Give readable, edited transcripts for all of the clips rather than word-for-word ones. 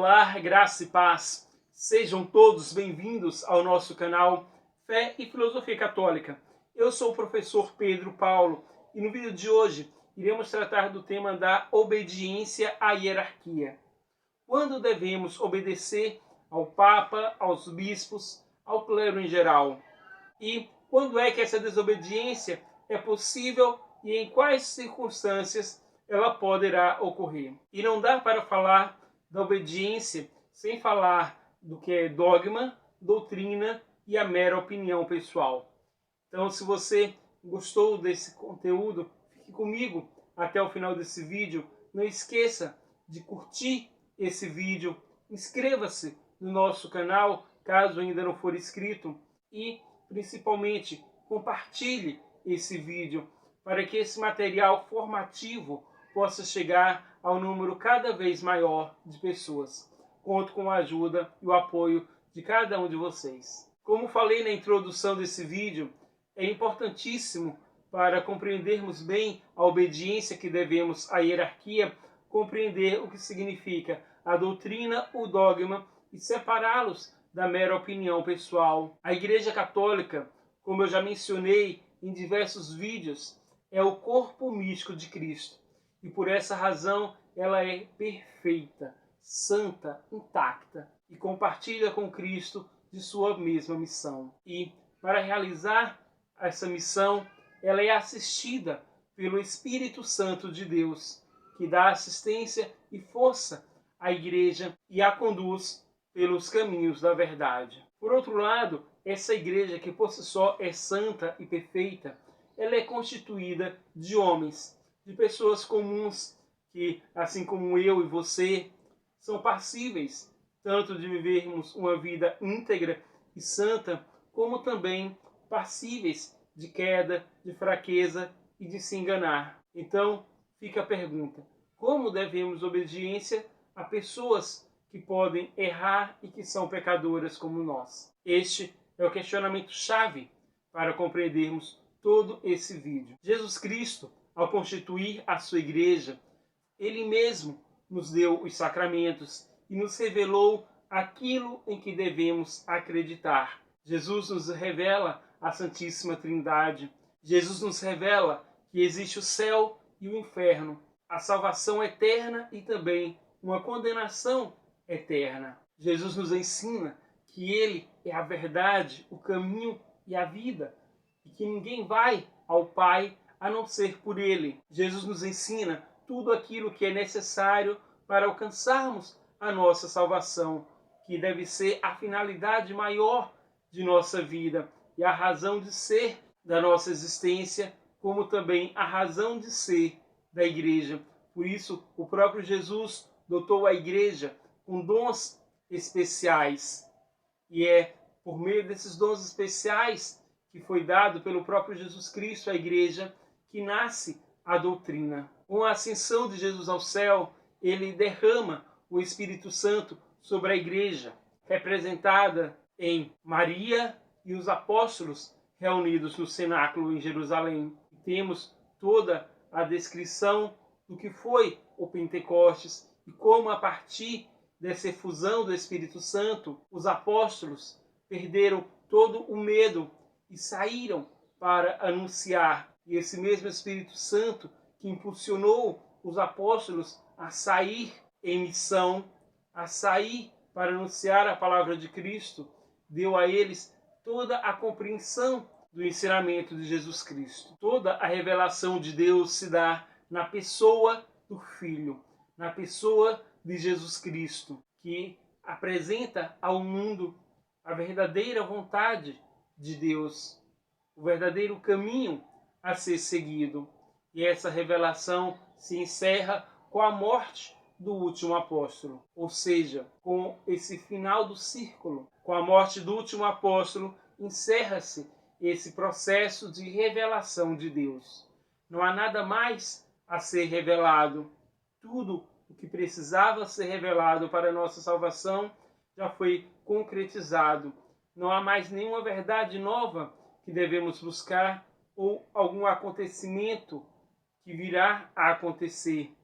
Olá, graça e paz. Sejam todos bem-vindos ao nosso canal Fé e Filosofia Católica. Eu sou o professor Pedro Paulo e no vídeo de hoje iremos tratar do tema da obediência à hierarquia. Quando devemos obedecer ao Papa, aos bispos, ao clero em geral? E quando é que essa desobediência é possível e em quais circunstâncias ela poderá ocorrer? E não dá para falar da obediência sem falar do que é dogma, doutrina e a mera opinião pessoal. Então, se você gostou desse conteúdo, fique comigo até o final desse vídeo. Não esqueça de curtir esse vídeo, inscreva-se no nosso canal, caso ainda não for inscrito, e principalmente compartilhe esse vídeo para que esse material formativo possa chegar ao número cada vez maior de pessoas. Conto com a ajuda e o apoio de cada um de vocês. Como falei na introdução desse vídeo, é importantíssimo para compreendermos bem a obediência que devemos à hierarquia, compreender o que significa a doutrina, o dogma e separá-los da mera opinião pessoal. A Igreja Católica, como eu já mencionei em diversos vídeos, é o corpo místico de Cristo. E por essa razão ela é perfeita, santa, intacta e compartilha com Cristo de sua mesma missão. E para realizar essa missão, ela é assistida pelo Espírito Santo de Deus, que dá assistência e força à Igreja e a conduz pelos caminhos da verdade. Por outro lado, essa Igreja, que por si só é santa e perfeita, ela é constituída de homens, de pessoas comuns que, assim como eu e você, são passíveis tanto de vivermos uma vida íntegra e santa, como também passíveis de queda, de fraqueza e de se enganar. Então, fica a pergunta: como devemos obediência a pessoas que podem errar e que são pecadoras como nós? Este é o questionamento-chave para compreendermos todo esse vídeo. Jesus Cristo, ao constituir a sua igreja, ele mesmo nos deu os sacramentos e nos revelou aquilo em que devemos acreditar. Jesus nos revela a Santíssima Trindade. Jesus nos revela que existe o céu e o inferno, a salvação eterna e também uma condenação eterna. Jesus nos ensina que ele é a verdade, o caminho e a vida, e que ninguém vai ao Pai a não ser por ele. Jesus nos ensina tudo aquilo que é necessário para alcançarmos a nossa salvação, que deve ser a finalidade maior de nossa vida e a razão de ser da nossa existência, como também a razão de ser da igreja. Por isso, o próprio Jesus dotou a igreja com dons especiais. E é por meio desses dons especiais que foi dado pelo próprio Jesus Cristo à igreja que nasce a doutrina. Com a ascensão de Jesus ao céu, ele derrama o Espírito Santo sobre a igreja, representada em Maria e os apóstolos reunidos no cenáculo em Jerusalém. Temos toda a descrição do que foi o Pentecostes e como, a partir dessa efusão do Espírito Santo, os apóstolos perderam todo o medo e saíram para anunciar. E esse mesmo Espírito Santo que impulsionou os apóstolos a sair em missão, a sair para anunciar a palavra de Cristo, deu a eles toda a compreensão do ensinamento de Jesus Cristo. Toda a revelação de Deus se dá na pessoa do Filho, na pessoa de Jesus Cristo, que apresenta ao mundo a verdadeira vontade de Deus, o verdadeiro caminho a ser seguido. E essa revelação se encerra com a morte do último apóstolo, ou seja, com esse final do círculo. Com a morte do último apóstolo, encerra-se esse processo de revelação de Deus. Não há nada mais a ser revelado. Tudo o que precisava ser revelado para a nossa salvação já foi concretizado. Não há mais nenhuma verdade nova que devemos buscar ou algum acontecimento que virá a acontecer,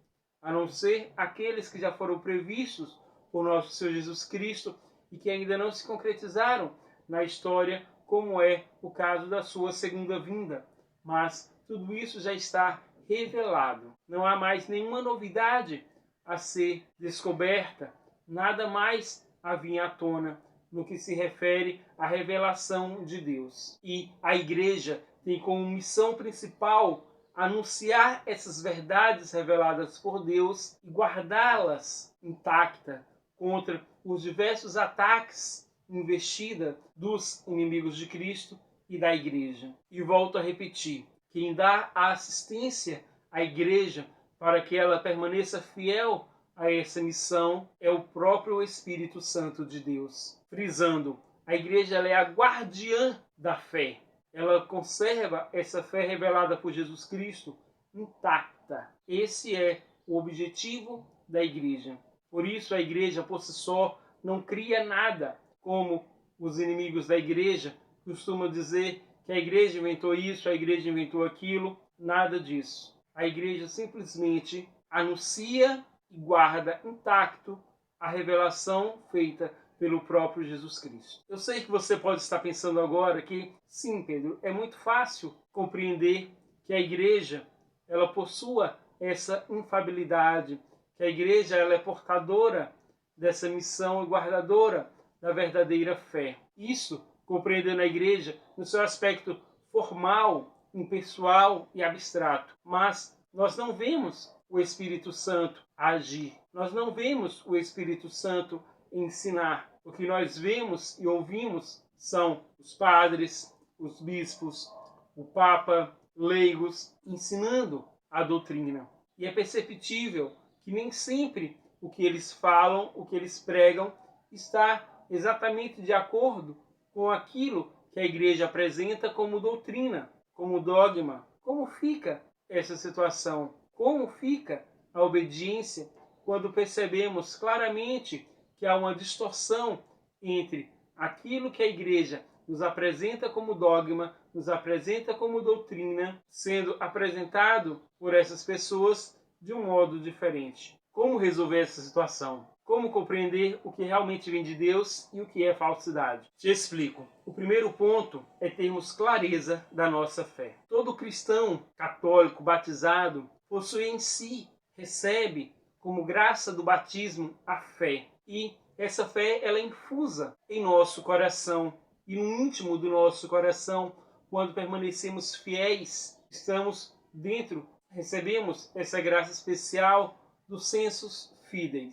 a não ser aqueles que já foram previstos por nosso Senhor Jesus Cristo e que ainda não se concretizaram na história, como é o caso da sua segunda vinda. Mas tudo isso já está revelado. Não há mais nenhuma novidade a ser descoberta, nada mais a vir à tona no que se refere à revelação de Deus. E a igreja tem como missão principal anunciar essas verdades reveladas por Deus e guardá-las intactas contra os diversos ataques investida dos inimigos de Cristo e da igreja. E volto a repetir, quem dá a assistência à igreja para que ela permaneça fiel a essa missão é o próprio Espírito Santo de Deus. Frisando, a igreja ela é a guardiã da fé. Ela conserva essa fé revelada por Jesus Cristo intacta. Esse é o objetivo da igreja. Por isso a igreja por si só não cria nada, como os inimigos da igreja costumam dizer que a igreja inventou isso, a igreja inventou aquilo. Nada disso. A igreja simplesmente anuncia e guarda intacto a revelação feita pelo próprio Jesus Cristo. Eu sei que você pode estar pensando agora que, sim, Pedro, é muito fácil compreender que a igreja ela possua essa infalibilidade, que a igreja ela é portadora dessa missão e guardadora da verdadeira fé. Isso compreendendo a igreja no seu aspecto formal, impessoal e abstrato. Mas nós não vemos o Espírito Santo agir. Nós não vemos o Espírito Santo ensinar. O que nós vemos e ouvimos são os padres, os bispos, o Papa, leigos, ensinando a doutrina. E é perceptível que nem sempre o que eles falam, o que eles pregam, está exatamente de acordo com aquilo que a igreja apresenta como doutrina, como dogma. Como fica essa situação? Como fica a obediência quando percebemos claramente que há uma distorção entre aquilo que a igreja nos apresenta como dogma, nos apresenta como doutrina, sendo apresentado por essas pessoas de um modo diferente? Como resolver essa situação? Como compreender o que realmente vem de Deus e o que é falsidade? Te explico. O primeiro ponto é termos clareza da nossa fé. Todo cristão católico batizado possui em si, recebe como graça do batismo a fé. E essa fé ela é infusa em nosso coração e no íntimo do nosso coração, quando permanecemos fiéis, estamos dentro, recebemos essa graça especial do sensus fidei,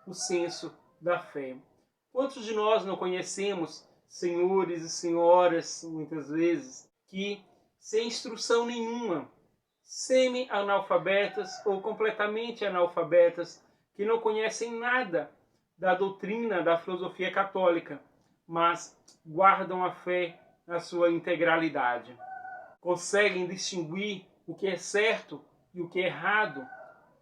o senso da fé. Quantos de nós não conhecemos senhores e senhoras, muitas vezes, que sem instrução nenhuma, semi-analfabetas ou completamente analfabetas, que não conhecem nada da doutrina, da filosofia católica, mas guardam a fé na sua integralidade. Conseguem distinguir o que é certo e o que é errado,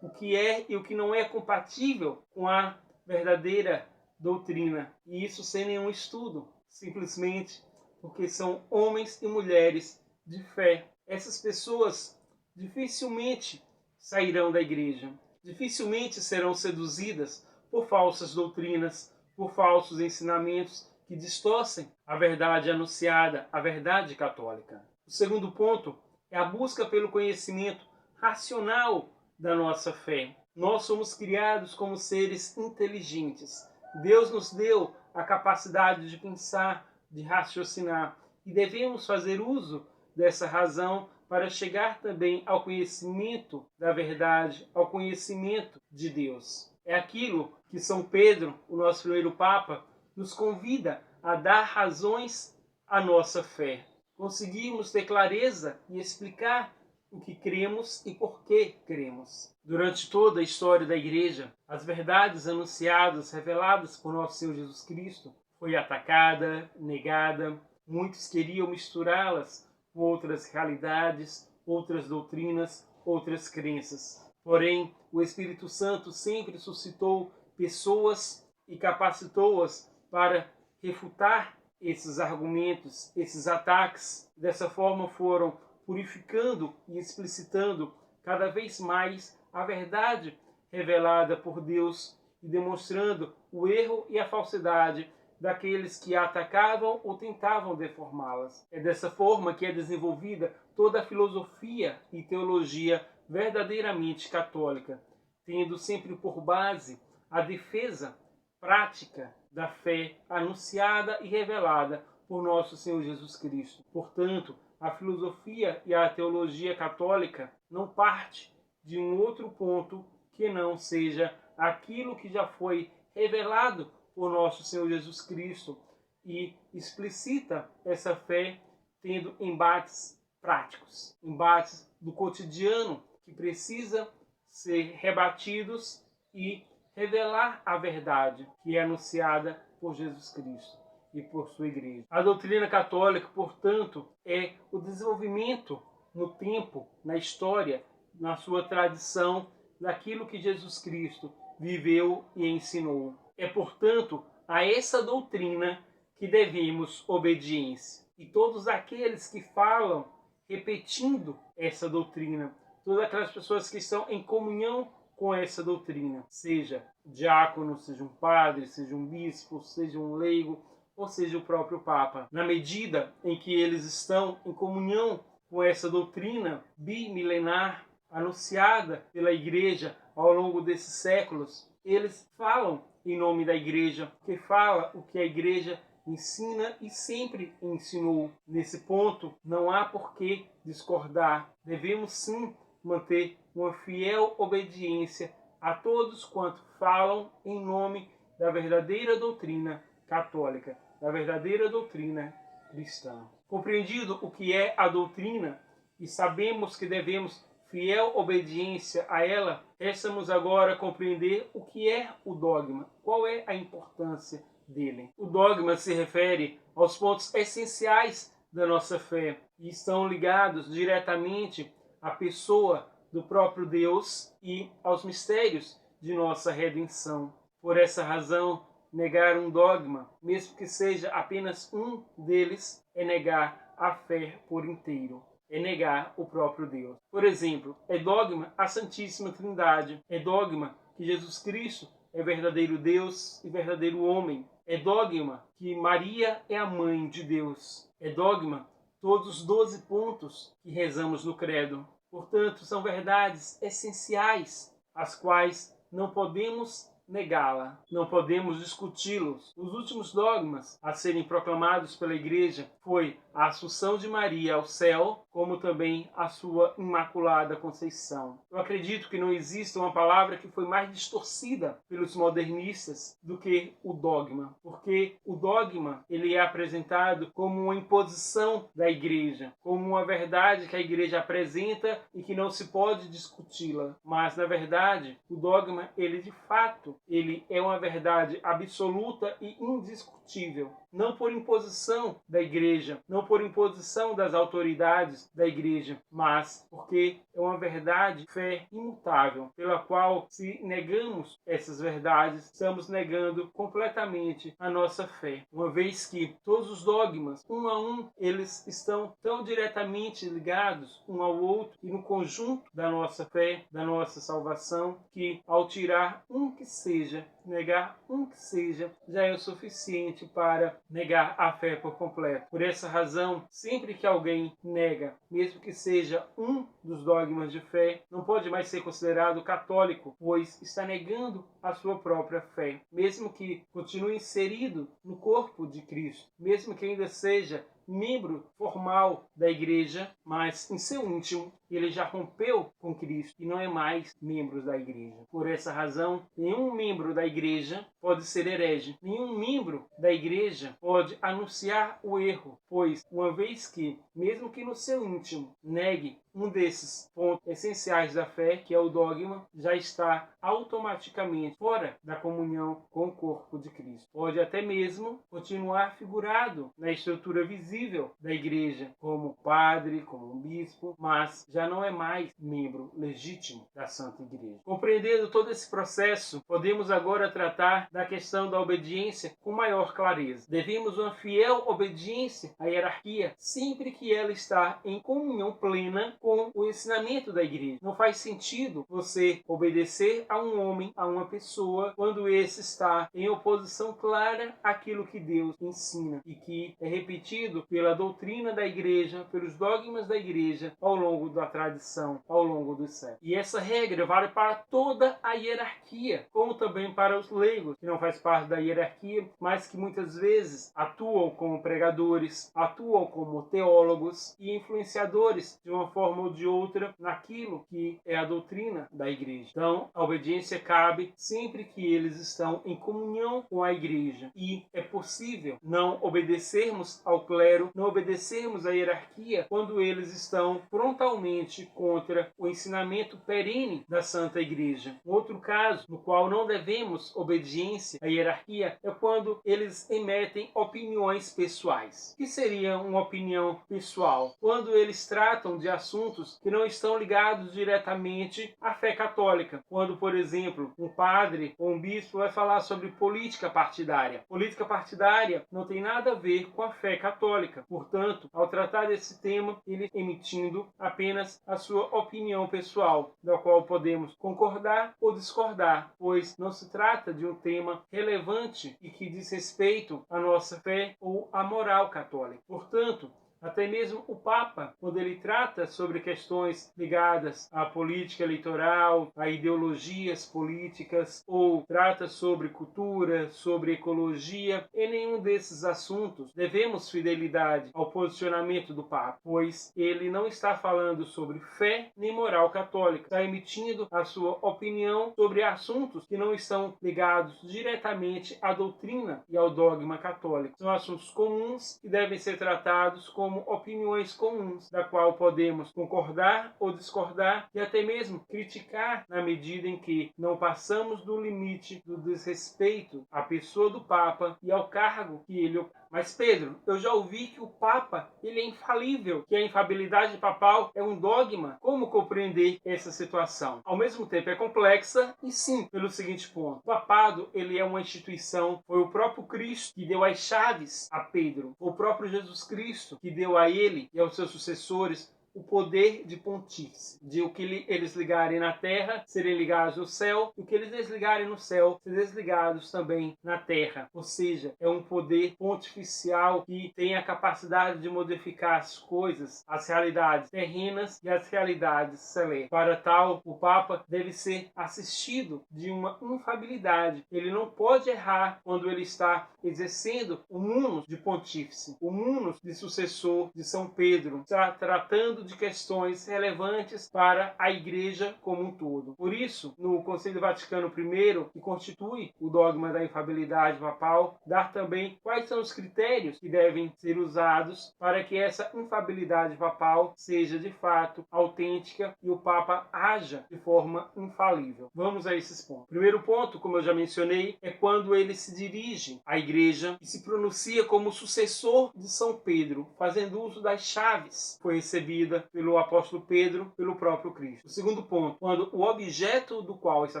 o que é e o que não é compatível com a verdadeira doutrina. E isso sem nenhum estudo, simplesmente porque são homens e mulheres de fé. Essas pessoas dificilmente sairão da igreja, dificilmente serão seduzidas por falsas doutrinas, por falsos ensinamentos que distorcem a verdade anunciada, a verdade católica. O segundo ponto é a busca pelo conhecimento racional da nossa fé. Nós somos criados como seres inteligentes. Deus nos deu a capacidade de pensar, de raciocinar, e devemos fazer uso dessa razão para chegar também ao conhecimento da verdade, ao conhecimento de Deus. É aquilo que São Pedro, o nosso primeiro Papa, nos convida a dar razões à nossa fé. Conseguimos ter clareza e explicar o que cremos e por que cremos. Durante toda a história da Igreja, as verdades anunciadas, reveladas por nosso Senhor Jesus Cristo, foi atacada, negada. Muitos queriam misturá-las com outras realidades, outras doutrinas, outras crenças. Porém, o Espírito Santo sempre suscitou pessoas e capacitou-as para refutar esses argumentos, esses ataques. Dessa forma foram purificando e explicitando cada vez mais a verdade revelada por Deus e demonstrando o erro e a falsidade daqueles que a atacavam ou tentavam deformá-las. É dessa forma que é desenvolvida toda a filosofia e teologia verdadeiramente católica, tendo sempre por base a defesa prática da fé anunciada e revelada por nosso Senhor Jesus Cristo. Portanto, a filosofia e a teologia católica não parte de um outro ponto que não seja aquilo que já foi revelado por nosso Senhor Jesus Cristo e explicita essa fé tendo embates práticos, embates do cotidiano que precisa ser rebatidos e revelar a verdade que é anunciada por Jesus Cristo e por sua igreja. A doutrina católica, portanto, é o desenvolvimento no tempo, na história, na sua tradição, daquilo que Jesus Cristo viveu e ensinou. É, portanto, a essa doutrina que devemos obediência. E todos aqueles que falam repetindo essa doutrina, todas aquelas pessoas que estão em comunhão com essa doutrina, seja diácono, seja um padre, seja um bispo, seja um leigo, ou seja o próprio Papa. Na medida em que eles estão em comunhão com essa doutrina bimilenar anunciada pela Igreja ao longo desses séculos, eles falam em nome da Igreja, que fala o que a Igreja ensina e sempre ensinou. Nesse ponto, não há por que discordar. Devemos sim manter uma fiel obediência a todos quanto falam em nome da verdadeira doutrina católica, da verdadeira doutrina cristã. Compreendido o que é a doutrina e sabemos que devemos fiel obediência a ela, resta-nos agora compreender o que é o dogma, qual é a importância dele. O dogma se refere aos pontos essenciais da nossa fé e estão ligados diretamente à pessoa do próprio Deus e aos mistérios de nossa redenção. Por essa razão, negar um dogma, mesmo que seja apenas um deles, é negar a fé por inteiro. É negar o próprio Deus. Por exemplo, é dogma a Santíssima Trindade. É dogma que Jesus Cristo é verdadeiro Deus e verdadeiro homem. É dogma que Maria é a mãe de Deus. É dogma todos os 12 pontos que rezamos no credo. Portanto, são verdades essenciais, as quais não podemos negá-la, não podemos discuti-los. Os últimos dogmas a serem proclamados pela Igreja foi a Assunção de Maria ao céu, como também a sua Imaculada Conceição. Eu acredito que não existe uma palavra que foi mais distorcida pelos modernistas do que o dogma, porque o dogma ele é apresentado como uma imposição da Igreja, como uma verdade que a Igreja apresenta e que não se pode discuti-la. Mas, na verdade, o dogma, ele de fato, ele é uma verdade absoluta e indiscutível. Não por imposição da Igreja, não por imposição das autoridades da Igreja, mas porque é uma verdade, fé imutável, pela qual, se negamos essas verdades, estamos negando completamente a nossa fé. Uma vez que todos os dogmas, um a um, eles estão tão diretamente ligados um ao outro e no conjunto da nossa fé, da nossa salvação, que ao tirar um que seja, negar um que seja, já é o suficiente para negar a fé por completo. Por essa razão, sempre que alguém nega, mesmo que seja um dos dogmas de fé, não pode mais ser considerado católico, pois está negando a sua própria fé. Mesmo que continue inserido no corpo de Cristo, mesmo que ainda seja membro formal da Igreja, mas em seu íntimo ele já rompeu com Cristo e não é mais membro da Igreja. Por essa razão, nenhum membro da Igreja pode ser herege. Nenhum membro da Igreja pode anunciar o erro, pois uma vez que, mesmo que no seu íntimo, negue um desses pontos essenciais da fé, que é o dogma, já está automaticamente fora da comunhão com o corpo de Cristo. Pode até mesmo continuar figurado na estrutura visível da Igreja, como padre, como um bispo, mas já não é mais membro legítimo da Santa Igreja. Compreendendo todo esse processo, podemos agora tratar da questão da obediência com maior clareza. Devemos uma fiel obediência à hierarquia sempre que que ela está em comunhão plena com o ensinamento da igreja. Não faz sentido você obedecer a um homem, a uma pessoa, quando esse está em oposição clara àquilo que Deus ensina e que é repetido pela doutrina da igreja, pelos dogmas da igreja ao longo da tradição, ao longo dos séculos. E essa regra vale para toda a hierarquia, como também para os leigos, que não faz parte da hierarquia, mas que muitas vezes atuam como pregadores, atuam como teólogos e influenciadores de uma forma ou de outra naquilo que é a doutrina da igreja. Então, a obediência cabe sempre que eles estão em comunhão com a igreja. E é possível não obedecermos ao clero, não obedecermos à hierarquia quando eles estão frontalmente contra o ensinamento perene da Santa Igreja. Outro caso no qual não devemos obediência à hierarquia é quando eles emitem opiniões pessoais. O que seria uma opinião pessoal? Quando eles tratam de assuntos que não estão ligados diretamente à fé católica. Quando, por exemplo, um padre ou um bispo vai falar sobre política partidária. Política partidária não tem nada a ver com a fé católica. Portanto, ao tratar desse tema, ele emitindo apenas a sua opinião pessoal, da qual podemos concordar ou discordar, pois não se trata de um tema relevante e que diz respeito à nossa fé ou à moral católica. Portanto, até mesmo o Papa, quando ele trata sobre questões ligadas à política eleitoral, a ideologias políticas, ou trata sobre cultura, sobre ecologia, em nenhum desses assuntos devemos fidelidade ao posicionamento do Papa, pois ele não está falando sobre fé nem moral católica, está emitindo a sua opinião sobre assuntos que não estão ligados diretamente à doutrina e ao dogma católico. São assuntos comuns que devem ser tratados como opiniões comuns, da qual podemos concordar ou discordar e até mesmo criticar na medida em que não passamos do limite do desrespeito à pessoa do Papa e ao cargo que ele ocupa. Mas Pedro, eu já ouvi que o Papa ele é infalível, que a infalibilidade papal é um dogma. Como compreender essa situação? Ao mesmo tempo é complexa e sim, pelo seguinte ponto. O papado ele é uma instituição, foi o próprio Cristo que deu as chaves a Pedro, foi o próprio Jesus Cristo que deu a ele e aos seus sucessores o poder de pontífice, de o que eles ligarem na terra serem ligados no céu, e o que eles desligarem no céu serem desligados também na terra. Ou seja, é um poder pontificial que tem a capacidade de modificar as coisas, as realidades terrenas e as realidades celestes. Para tal, o Papa deve ser assistido de uma infalibilidade. Ele não pode errar quando ele está exercendo o munus de pontífice, o munus de sucessor de São Pedro, está tratando de questões relevantes para a Igreja como um todo. Por isso, no Concílio Vaticano I, que constitui o dogma da infalibilidade papal, dar também quais são os critérios que devem ser usados para que essa infalibilidade papal seja de fato autêntica e o Papa haja de forma infalível. Vamos a esses pontos. Primeiro ponto, como eu já mencionei, é quando ele se dirige à Igreja e se pronuncia como sucessor de São Pedro, fazendo uso das chaves que foi recebida pelo apóstolo Pedro, pelo próprio Cristo. O segundo ponto, quando o objeto do qual está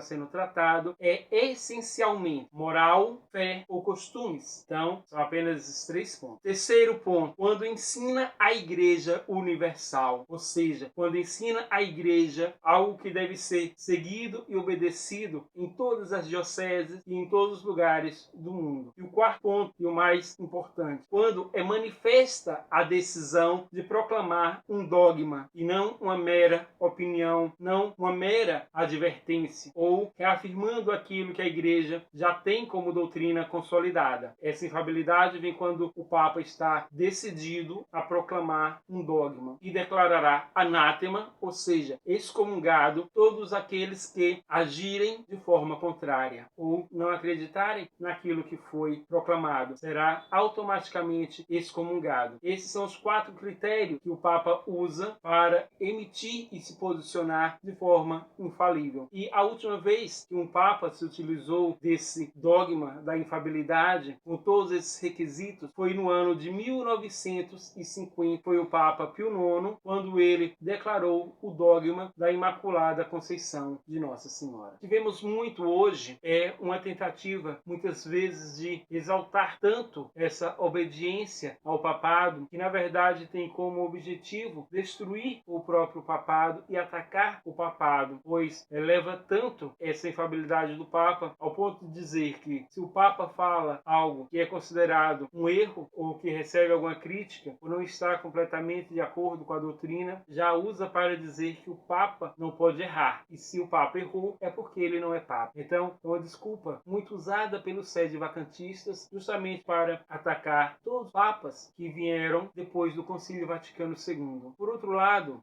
sendo tratado é essencialmente moral, fé ou costumes. Então, são apenas esses 3 pontos. Terceiro ponto, quando ensina a Igreja universal, ou seja, quando ensina a Igreja algo que deve ser seguido e obedecido em todas as dioceses e em todos os lugares do mundo. E o quarto ponto, e o mais importante, quando é manifesta a decisão de proclamar um dogma e não uma mera opinião, não uma mera advertência, ou reafirmando aquilo que a Igreja já tem como doutrina consolidada. Essa infalibilidade vem quando o Papa está decidido a proclamar um dogma e declarará anátema, ou seja, excomungado, todos aqueles que agirem de forma contrária ou não acreditarem naquilo que foi proclamado. Será automaticamente excomungado. Esses são os 4 critérios que o Papa usa usa para emitir e se posicionar de forma infalível. E a última vez que um Papa se utilizou desse dogma da infalibilidade, com todos esses requisitos, foi no ano de 1950, foi o Papa Pio IX, quando ele declarou o dogma da Imaculada Conceição de Nossa Senhora. Tivemos muito hoje uma tentativa, muitas vezes, de exaltar tanto essa obediência ao papado, que na verdade tem como objetivo destruir o próprio papado e atacar o papado, pois eleva tanto essa infalibilidade do Papa ao ponto de dizer que se o Papa fala algo que é considerado um erro ou que recebe alguma crítica ou não está completamente de acordo com a doutrina, já usa para dizer que o Papa não pode errar. E se o Papa errou, é porque ele não é Papa. Então, é uma desculpa muito usada pelos sede-vacantistas justamente para atacar todos os papas que vieram depois do Concílio Vaticano II. Por outro lado,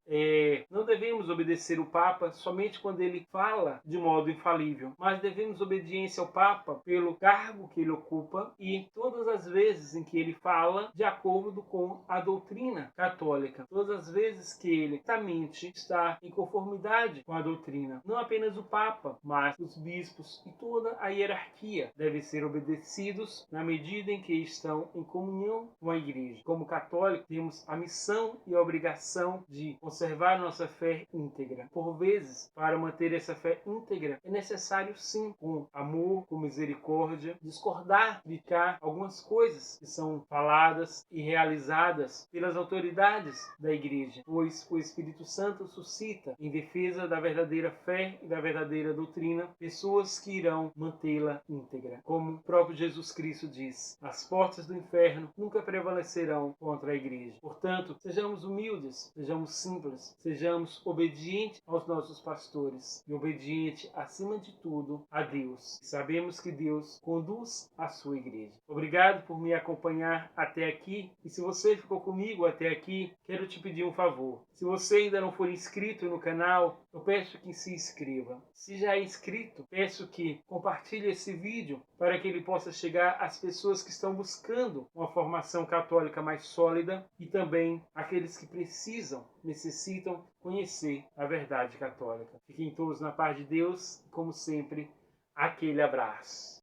não devemos obedecer o Papa somente quando ele fala de modo infalível, mas devemos obediência ao Papa pelo cargo que ele ocupa e todas as vezes em que ele fala de acordo com a doutrina católica, todas as vezes que ele exatamente está em conformidade com a doutrina. Não apenas o Papa, mas os bispos e toda a hierarquia devem ser obedecidos na medida em que estão em comunhão com a Igreja. Como católicos, temos a missão e a obrigação de conservar nossa fé íntegra. Por vezes, para manter essa fé íntegra, é necessário sim, com amor, com misericórdia, discordar, criticar algumas coisas que são faladas e realizadas pelas autoridades da Igreja, pois o Espírito Santo suscita, em defesa da verdadeira fé e da verdadeira doutrina, pessoas que irão mantê-la íntegra. Como o próprio Jesus Cristo diz, as portas do inferno nunca prevalecerão contra a Igreja. Portanto, sejamos humildes, sejamos simples, sejamos obedientes aos nossos pastores e obedientes, acima de tudo, a Deus. Sabemos que Deus conduz a sua Igreja. Obrigado por me acompanhar até aqui. E se você ficou comigo até aqui, quero te pedir um favor. Se você ainda não for inscrito no canal, eu peço que se inscreva. Se já é inscrito, peço que compartilhe esse vídeo para que ele possa chegar às pessoas que estão buscando uma formação católica mais sólida e também aqueles que necessitam conhecer a verdade católica. Fiquem todos na paz de Deus e, como sempre, aquele abraço.